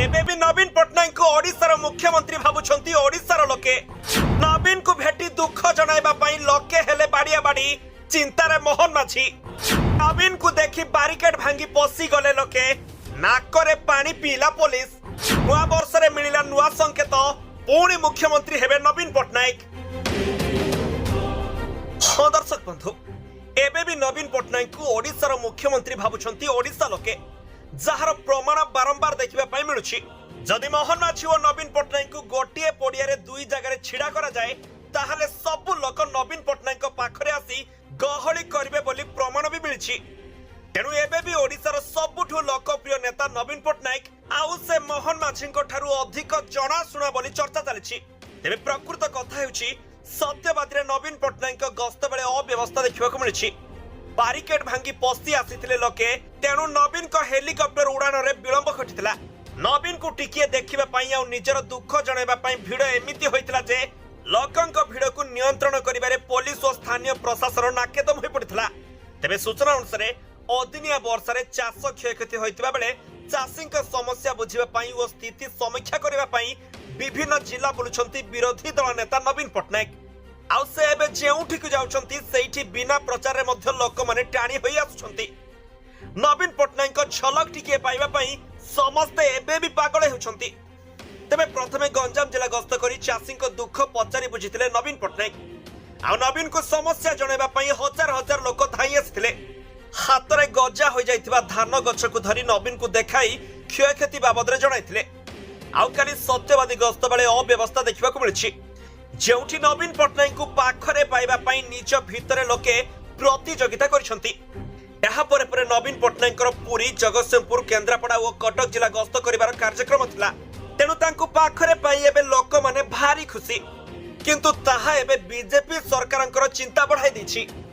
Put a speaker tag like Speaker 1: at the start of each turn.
Speaker 1: एबे भी नवीन पट्टनायक को ओडिशार मुख्यमंत्री भाबुछंती ओडिशार लोके नवीन को भेटी दुख जणाइबा पई लोके हेले बाड़िया बाड़ी चिंतारे मोहन माझी नवीन को देखि बारिकेड भांगी पसी गले लोके नाकरे पानी पीला पुलिस नुआ वर्ष रे मिलिला नुआ संकेत पुणी मुख्यमंत्री हेबे नवीन पट्टनायक। हाँ दर्शक बंधु एबे भी नवीन पट्टनायक को ओडिशार मुख्यमंत्री भाबुछंती ओडिशा लोके जार प्रमाण बारंबार देखिबा पई मिलुछि। जदि मोहन माझी और नवीन पट्टनायक को गोटिए पड़िया रे दुई जगह छिड़ा करा जाए ताहले सब लोक नवीन पट्टनायक पाखरे आसी गहली करिवे बोली प्रमाण भी मिलछि। तेणु एबे भी ओडिशार सबुठु लोकप्रिय नेता नवीन पट्टनायक आउ से मोहन माझी ठारू अधिक जनाशुना बोली चर्चा चली। तेबे प्रकृत कथा हेउछि सत्यवादी नवीन पट्टनायक गस्त बेले अव्यवस्था देखा मिली। बारिकेड भांगी पशि आसी लोके तेणु नवीन को हेलिकप्टर उड़ान रे विलंब घटी। नवीन को टिकिए देखा निजर दुख जनइबा भिड़ एमती होता जे लोकंक भिड़ को नियंत्रण करिबारे पुलिस और स्थानीय प्रशासन नाकेदम हो पड़ता। तेबे सूचना अनुसार अदिनिया वर्षा रे चाष क्षयक्षति होइतिबा बेले चाषी समस्या बुझिबा और स्थिति समीक्षा करने विभिन्न जिला बुलुछंती विरोधी दल नेता नवीन पट्टनायक। आउ से एबे जेउठी को जाउछंती सेठी बिना प्रचार रे मध्य लोक माने टाणी होई आछुछंती। नवीन पट्टनायक झलक टिके पाइबा पई समस्त एबे भी पागल होछंती। तबे प्रथमे गंजाम जिला गस्त करी चाषी को दुख पचारि बुझिथिले नवीन पट्टनायक। आउ नवीन को समस्या जणाइबा पई हजार हजार लोक धाई आसिथिले। हातरे गजा हो जाइथिबा धान गछ को धरी नवीन को देखाई क्षयक्षति बाबद रे जणाइथिले। आउ काली सत्यवादी गस्त बेले अव्यवस्था देखा मिली। जेउठी नवीन पट्टनायक को पाखरे पाइबा पई निज भितरे लोके प्रतियोगिता करिसंती। एहा परे परे नवीन पट्टनायक पुरी जगतसिंहपुर केन्द्रापड़ा और कटक जिला गस्त करिवार कार्यक्रम थिला। तेणु तांको पाखरे पाई एबे लोक माने भारी खुशी। किंतु ताहा एबे बीजेपी सरकारंकर चिंता बढ़ाई दैछि।